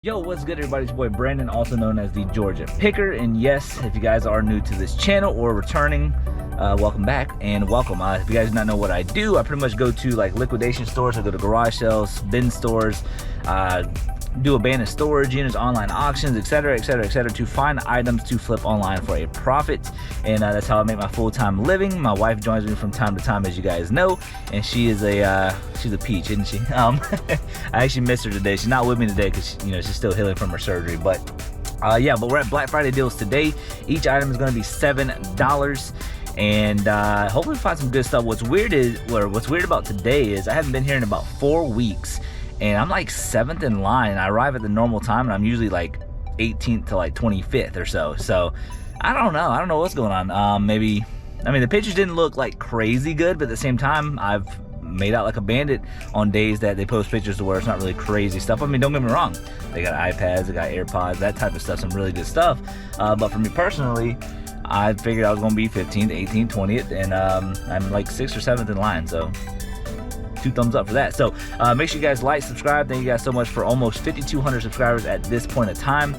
Yo, what's good everybody? It's your boy Brandon, also known as the Georgia Picker. And yes, if you guys are new to this channel or returning, welcome back and welcome. If you guys do not know what I do, I pretty much go to like liquidation stores. I go to garage sales, bin stores, do abandoned storage units, online auctions, etc, to find items to flip online for a profit. And that's how I make my full-time living. My wife joins me from time to time, as you guys know, and she is she's a peach, isn't she? I actually missed her today. She's not with me today because she's still healing from her surgery. But yeah, but we're at Black Friday deals today. Each item is going to be $7, and hopefully find some good stuff. What's weird about today is I haven't been here in about 4 weeks, and I'm like 7th in line. I arrive at the normal time, and I'm usually like 18th to like 25th or so. So I don't know what's going on. Maybe, I mean, the pictures didn't look like crazy good, but at the same time, I've made out like a bandit on days that they post pictures to where it's not really crazy stuff. I mean, don't get me wrong, they got iPads, they got AirPods, that type of stuff, some really good stuff. But for me personally, I figured I was gonna be 15th, 18th, 20th, and I'm like 6th or 7th in line, so 2 thumbs up for that. So make sure you guys like, subscribe. Thank you guys so much for almost 5,200 subscribers at this point in time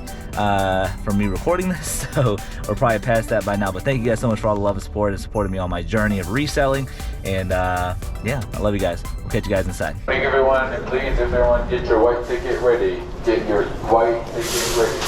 from me recording this. So we're probably past that by now, but thank you guys so much for all the love and support and supporting me on my journey of reselling. And yeah, I love you guys. We'll catch you guys inside. Thank everyone, and please everyone get your white ticket ready. Get your white ticket ready.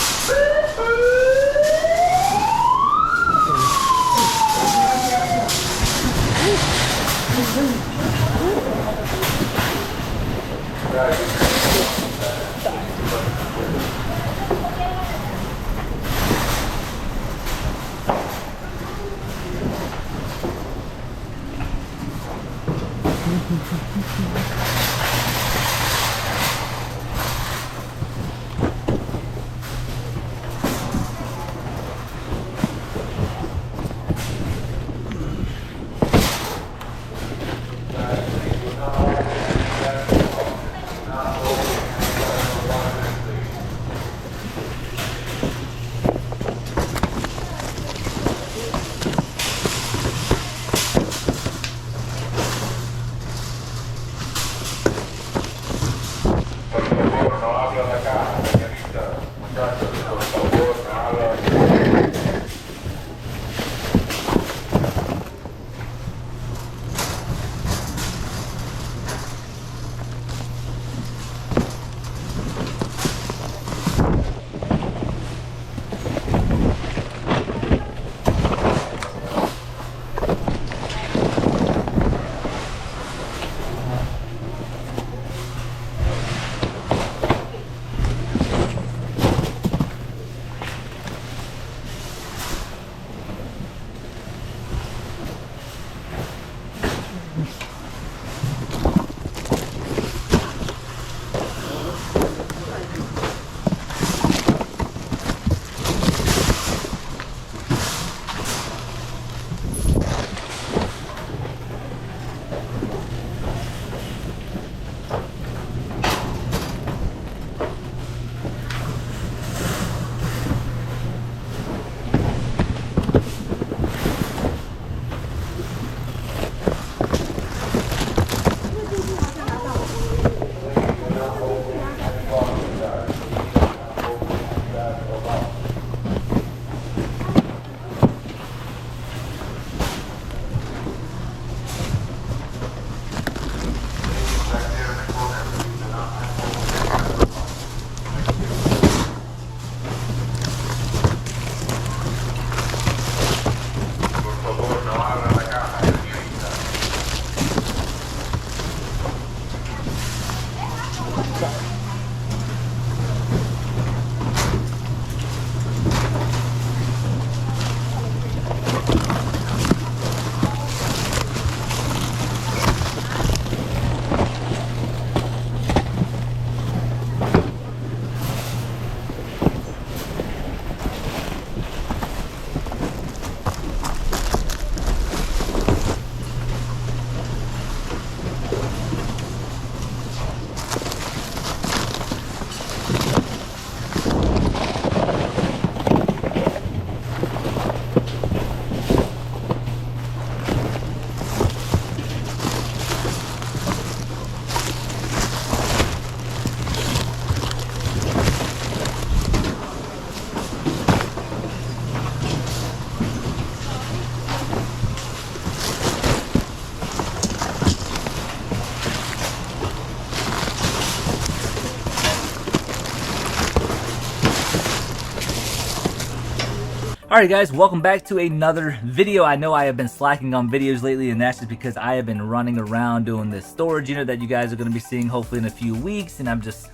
Alright guys, welcome back to another video. I know I have been slacking on videos lately, and that's just because I have been running around doing this storage unit that you guys are going to be seeing hopefully in a few weeks, and it's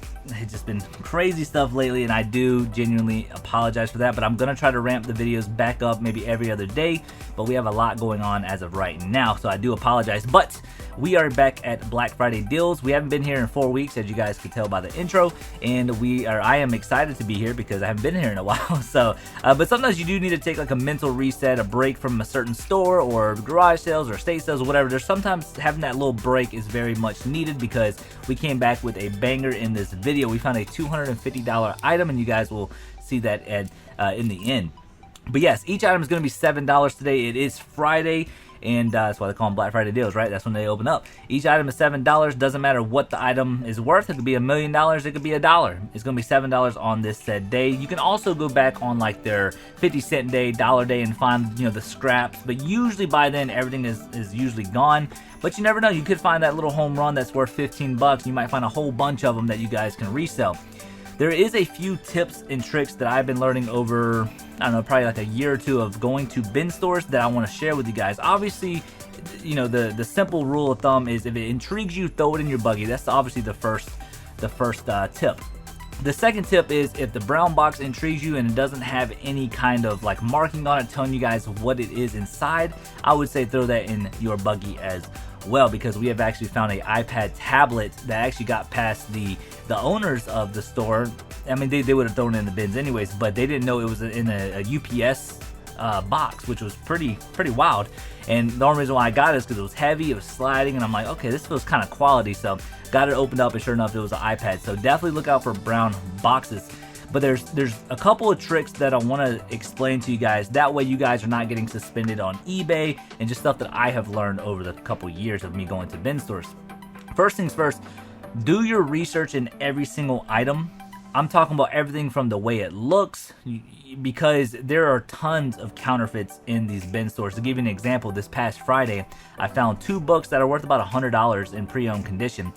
just been crazy stuff lately, and I do genuinely apologize for that, but I'm going to try to ramp the videos back up maybe every other day, but we have a lot going on as of right now, so I do apologize. But we are back at Black Friday deals. We haven't been here in 4 weeks, as you guys could tell by the intro, and I am excited to be here because I haven't been here in a while. So, but sometimes you do need to take like a mental reset, a break from a certain store or garage sales or estate sales or whatever. There's sometimes having that little break is very much needed because we came back with a banger in this video. We found a $250 item, and you guys will see that in the end. But yes, each item is going to be $7 today. It is Friday, and that's why they call them Black Friday deals, right? That's when they open up. Each item is $7. Doesn't matter what the item is worth. It could be $1 million. It could be $1. It's going to be $7 on this said day. You can also go back on like their 50-cent day, dollar day, and find, you know, the scraps. But usually by then everything is usually gone. But you never know. You could find that little home run that's worth 15 bucks. You might find a whole bunch of them that you guys can resell. There is a few tips and tricks that I've been learning over, I don't know, probably like a year or two of going to bin stores that I want to share with you guys. Obviously, you know, the simple rule of thumb is if it intrigues you, throw it in your buggy. That's obviously the first tip. The second tip is if the brown box intrigues you and it doesn't have any kind of like marking on it telling you guys what it is inside, I would say throw that in your buggy as well, because we have actually found an iPad tablet that actually got past the owners of the store. I mean, they would have thrown it in the bins anyways, but they didn't know it was in a UPS box, which was pretty wild. And the only reason why I got it is because it was heavy, it was sliding, and I'm like, okay, this feels kind of quality. So got it opened up, and sure enough, it was an iPad. So definitely look out for brown boxes. But there's a couple of tricks that I want to explain to you guys. That way you guys are not getting suspended on eBay and just stuff that I have learned over the couple years of me going to bin stores. First things first, do your research in every single item. I'm talking about everything from the way it looks, because there are tons of counterfeits in these bin stores. To give you an example, this past Friday, I found 2 books that are worth about $100 in pre-owned condition.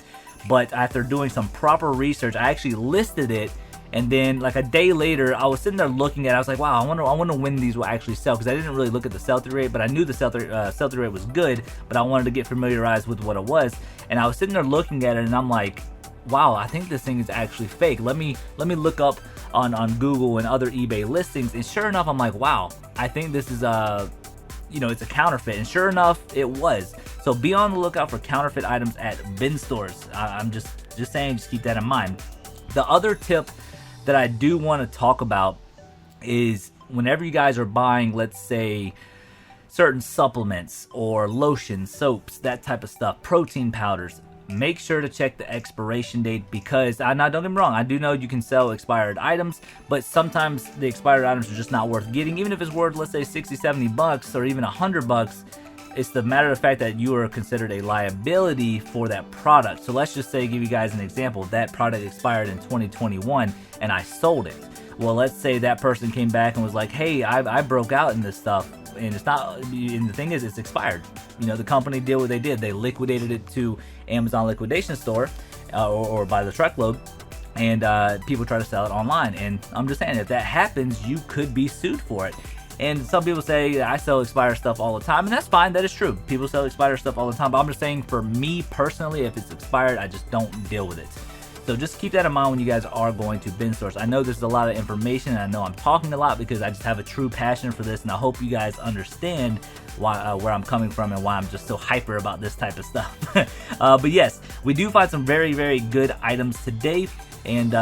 But after doing some proper research, I actually listed it. And then like a day later, I was sitting there looking at it. I was like, wow, I wonder when these will actually sell, because I didn't really look at the sell-through rate, but I knew the sell-through rate was good, but I wanted to get familiarized with what it was. And I was sitting there looking at it, and I'm like, wow, I think this thing is actually fake. Let me look up on Google and other eBay listings, and sure enough, I'm like, wow, I think this is it's a counterfeit. And sure enough, it was. So be on the lookout for counterfeit items at bin stores. I'm just saying, just keep that in mind. The other tip that I do want to talk about is whenever you guys are buying, let's say, certain supplements or lotions, soaps, that type of stuff, protein powders, make sure to check the expiration date, because don't get me wrong, I do know you can sell expired items, but sometimes the expired items are just not worth getting. Even if it's worth, let's say, 60, 70 bucks or even 100 bucks, it's the matter of fact that you are considered a liability for that product. So let's just say, give you guys an example, that product expired in 2021 and I sold it. Well, let's say that person came back and was like, hey, I broke out in this stuff, and it's not, and the thing is, it's expired. You know, the company did what they did. They liquidated it to Amazon liquidation store or by the truckload, and people try to sell it online. And I'm just saying, if that happens, you could be sued for it. And some people say, I sell expired stuff all the time, and that's fine. That is true. People sell expired stuff all the time, but I'm just saying, for me personally, if it's expired, I just don't deal with it. So just keep that in mind when you guys are going to bin stores. I know there's a lot of information, and I know I'm talking a lot because I just have a true passion for this, and I hope you guys understand why where I'm coming from and why I'm just so hyper about this type of stuff. But yes, we do find some very, very good items today, and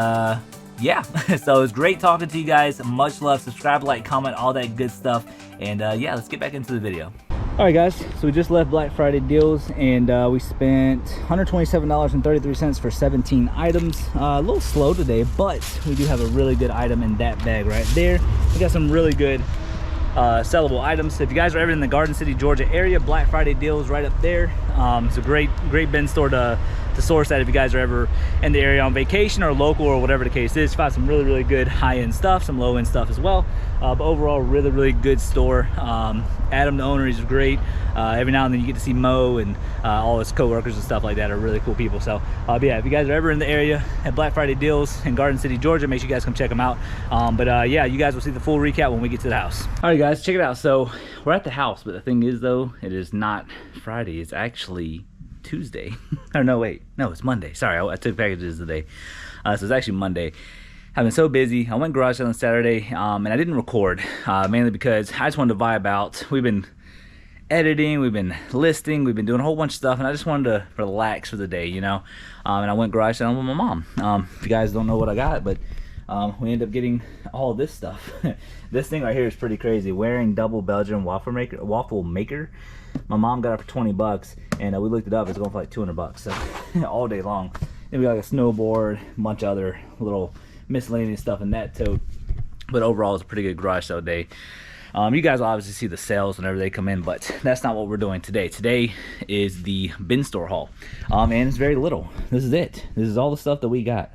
yeah, so it was great talking to you guys. Much love. Subscribe, like, comment, all that good stuff. And yeah, let's get back into the video. All right, guys, so we just left Black Friday deals, and we spent $127.33 for 17 items. A little slow today, but we do have a really good item in that bag right there. We got some really good sellable items. So if you guys are ever in the Garden City, Georgia area, Black Friday deals right up there. It's a great bin store to to source that if you guys are ever in the area on vacation or local or whatever the case is. Find some really good high-end stuff, some low-end stuff as well. But overall, really good store. Adam, the owner, he's great. Every now and then you get to see Mo and all his co-workers and stuff like that are really cool people. So but yeah, if you guys are ever in the area at Black Friday deals in Garden City, Georgia, make sure you guys come check them out. Yeah, you guys will see the full recap when we get to the house. All right guys, check it out. So we're at the house, but the thing is though, it is not Friday, it's actually Tuesday. Or no, wait, no, it's Monday. Sorry, I took packages today. So it's actually Monday. I've been so busy. I went garage sale on Saturday, and I didn't record, mainly because I just wanted to vibe out. We've been editing, we've been listing, we've been doing a whole bunch of stuff, and I just wanted to relax for the day, you know. And I went garage sale with my mom. If you guys don't know what I got, but we ended up getting all this stuff. This thing right here is pretty crazy. Wearing double Belgian waffle maker. My mom got it for 20 bucks, and we looked it up. It's going for like 200 bucks, so all day long. Then we got like a snowboard, a bunch of other little miscellaneous stuff in that tote. But overall, it's a pretty good garage sale day. You guys will obviously see the sales whenever they come in, but that's not what we're doing today. Today is the bin store haul, and it's very little. This is it. This is all the stuff that we got.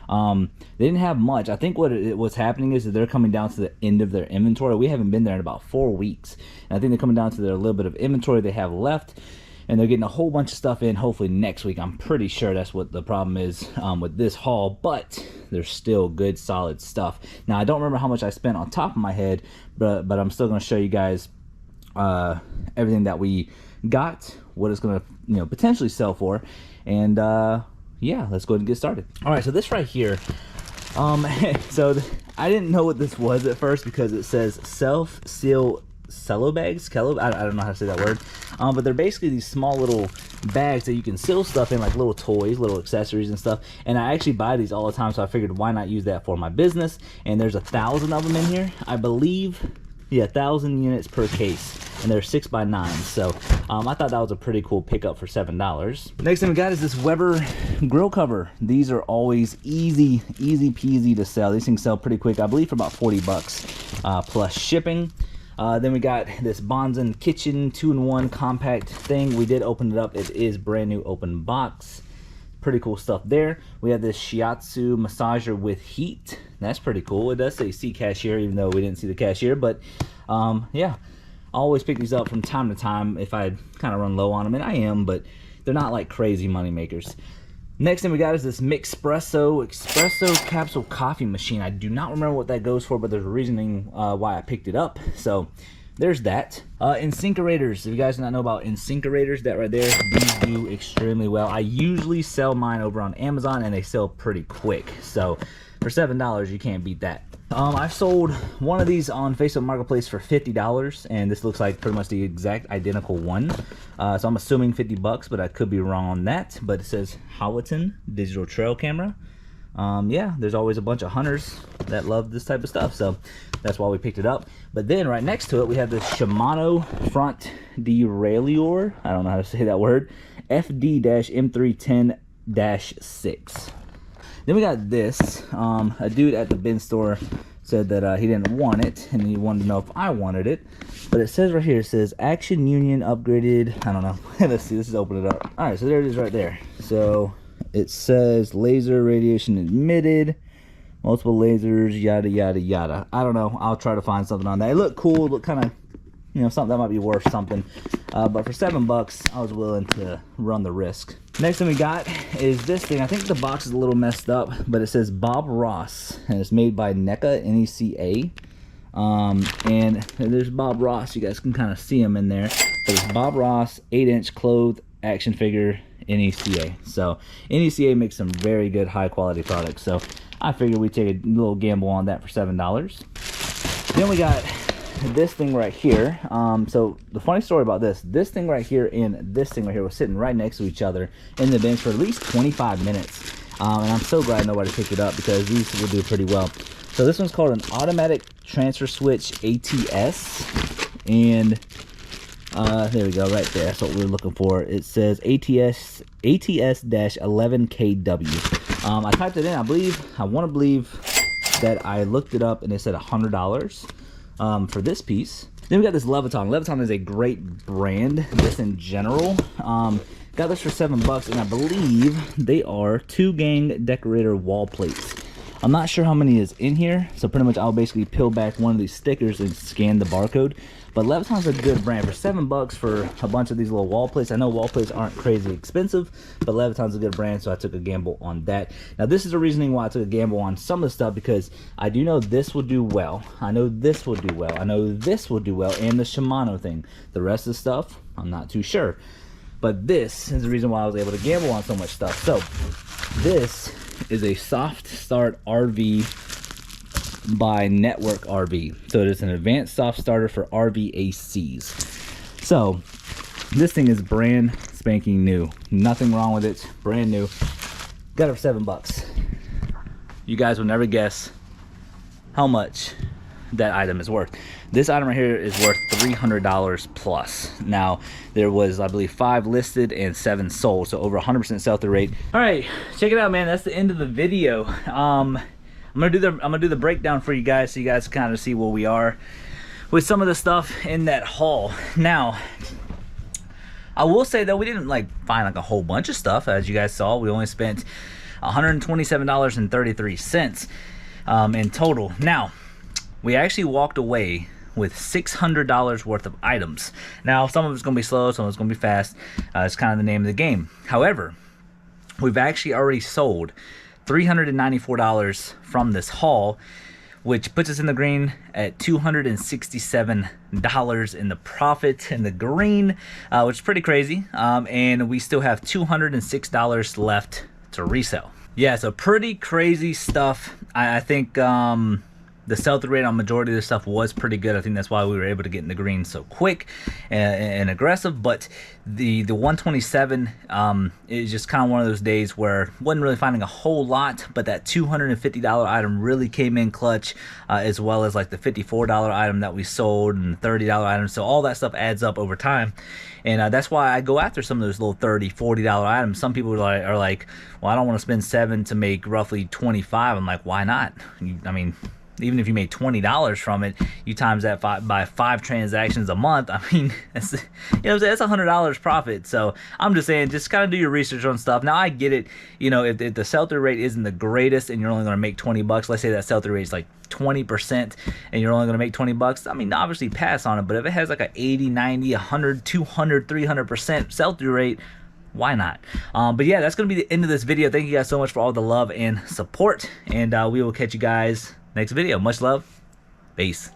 They didn't have much. I think what's happening is that they're coming down to the end of their inventory. We haven't been there in about 4 weeks, and I think they're coming down to their little bit of inventory they have left, and they're getting a whole bunch of stuff in hopefully next week. I'm pretty sure that's what the problem is with this haul, but there's still good solid stuff. Now I don't remember how much I spent on top of my head, but I'm still going to show you guys everything that we got, what it's going to potentially sell for, and yeah, let's go ahead and get started. All right, so this right here, so I didn't know what this was at first because it says self-seal cello bags. I don't know how to say that word, but they're basically these small little bags that you can seal stuff in, like little toys, little accessories and stuff. And I actually buy these all the time, so I figured why not use that for my business. And there's 1,000 of them in here, I believe. Yeah, 1,000 units per case, and they're 6x9. So I thought that was a pretty cool pickup for $7. Next thing we got is this Weber grill cover. These are always easy peasy to sell. These things sell pretty quick, I believe for about 40 bucks plus shipping. Then we got this Bonzen kitchen 2-in-1 compact thing. We did open it up. It is brand new open box. Pretty cool stuff there. We have this shiatsu massager with heat. That's pretty cool. It does say see cashier, even though we didn't see the cashier, but yeah, I always pick these up from time to time if I kind of run low on them, and I am, but they're not like crazy money makers. Next thing we got is this espresso capsule coffee machine. I do not remember what that goes for, but there's a reasoning why I picked it up. So there's that. Incinerators. If you guys do not know about incinerators, that right there, these do extremely well. I usually sell mine over on Amazon, and they sell pretty quick. So for $7, you can't beat that. I sold one of these on Facebook Marketplace for $50, and this looks like pretty much the exact identical one. So I'm assuming 50 bucks, but I could be wrong on that. But it says Howitton digital trail camera. Yeah, there's always a bunch of hunters that love this type of stuff, so that's why we picked it up. But then right next to it, we have this Shimano front derailleur. I don't know how to say that word. FD-M310-6. Then we got this. A dude at the bin store said that he didn't want it, and he wanted to know if I wanted it. But it says right here, it says Action Union upgraded. I don't know. Let's see, let's just open it up. All right, so there it is right there. So it says laser radiation emitted, multiple lasers, yada, yada, yada. I don't know. I'll try to find something on that. It looked cool. It looked kind of, something that might be worth something. But for $7, I was willing to run the risk. Next thing we got is this thing. I think the box is a little messed up, but it says Bob Ross, and it's made by NECA, N-E-C-A. And there's Bob Ross. You guys can kind of see him in there. But it's Bob Ross, 8-inch clothed action figure, NECA. So NECA makes some very good high quality products. So I figured we'd take a little gamble on that for $7. Then we got this thing right here. So the funny story about this thing right here and this thing right here was sitting right next to each other in the bench for at least 25 minutes. And I'm so glad nobody picked it up because these will do pretty well. So this one's called an automatic transfer switch ATS, and there we go, right there. That's what we're looking for. It says ATS-11KW. I typed it in. I want to believe that I looked it up and it said $100 for this piece. Then we got this Leviton. Leviton is a great brand, just in general. Got this for $7, and I believe they are 2 gang decorator wall plates. I'm not sure how many is in here, so pretty much I'll basically peel back one of these stickers and scan the barcode. But Levitton's a good brand for $7 for a bunch of these little wall plates. I know wall plates aren't crazy expensive, but Levitton's a good brand, so I took a gamble on that. Now this is the reasoning why I took a gamble on some of the stuff, because I do know this will do well. I know this will do well. I know this will do well, and the Shimano thing. The rest of the stuff, I'm not too sure. But this is the reason why I was able to gamble on so much stuff. So this is a soft start RV by Network RV. So it is an advanced soft starter for RV ACs. So this thing is brand spanking new. Nothing wrong with it. Brand new. Got it for $7. You guys will never guess how much that item is worth. This item right here is worth $300 plus. Now there was, I believe, 5 listed and 7 sold, so over 100% sell-through rate. All right, check it out, man. That's the end of the video. I'm gonna do the breakdown for you guys, so you guys kind of see where we are with some of the stuff in that haul. Now I will say though, we didn't like find like a whole bunch of stuff. As you guys saw, we only spent $127.33 in total. Now we actually walked away with $600 worth of items. Now some of it's gonna be slow, some of it's gonna be fast. It's kind of the name of the game. However, we've actually already sold $394 from this haul, which puts us in the green at $267 in the profit in the green, which is pretty crazy. And we still have $206 left to resell. Yeah, so pretty crazy stuff. I think the sell-through rate on majority of this stuff was pretty good. I think that's why we were able to get in the green so quick and aggressive. But the 127 is just kind of one of those days where wasn't really finding a whole lot, but that $250 item really came in clutch, as well as like the $54 item that we sold and the $30 item. So all that stuff adds up over time. And that's why I go after some of those little $30, $40 items. Some people are like, well, I don't want to spend $7 to make roughly $25. I'm like, why not? I mean, even if you made $20 from it, you times that by 5 transactions a month. I mean, that's, you know what I'm saying? That's $100 profit. So I'm just saying, just kind of do your research on stuff. Now I get it. You know, if the sell-through rate isn't the greatest and you're only going to make $20, let's say that sell-through rate is like 20% and you're only going to make $20. I mean, obviously pass on it. But if it has like a 80, 90, 100, 200, 300% sell-through rate, why not? But yeah, that's going to be the end of this video. Thank you guys so much for all the love and support. And we will catch you guys next video. Much love. Peace.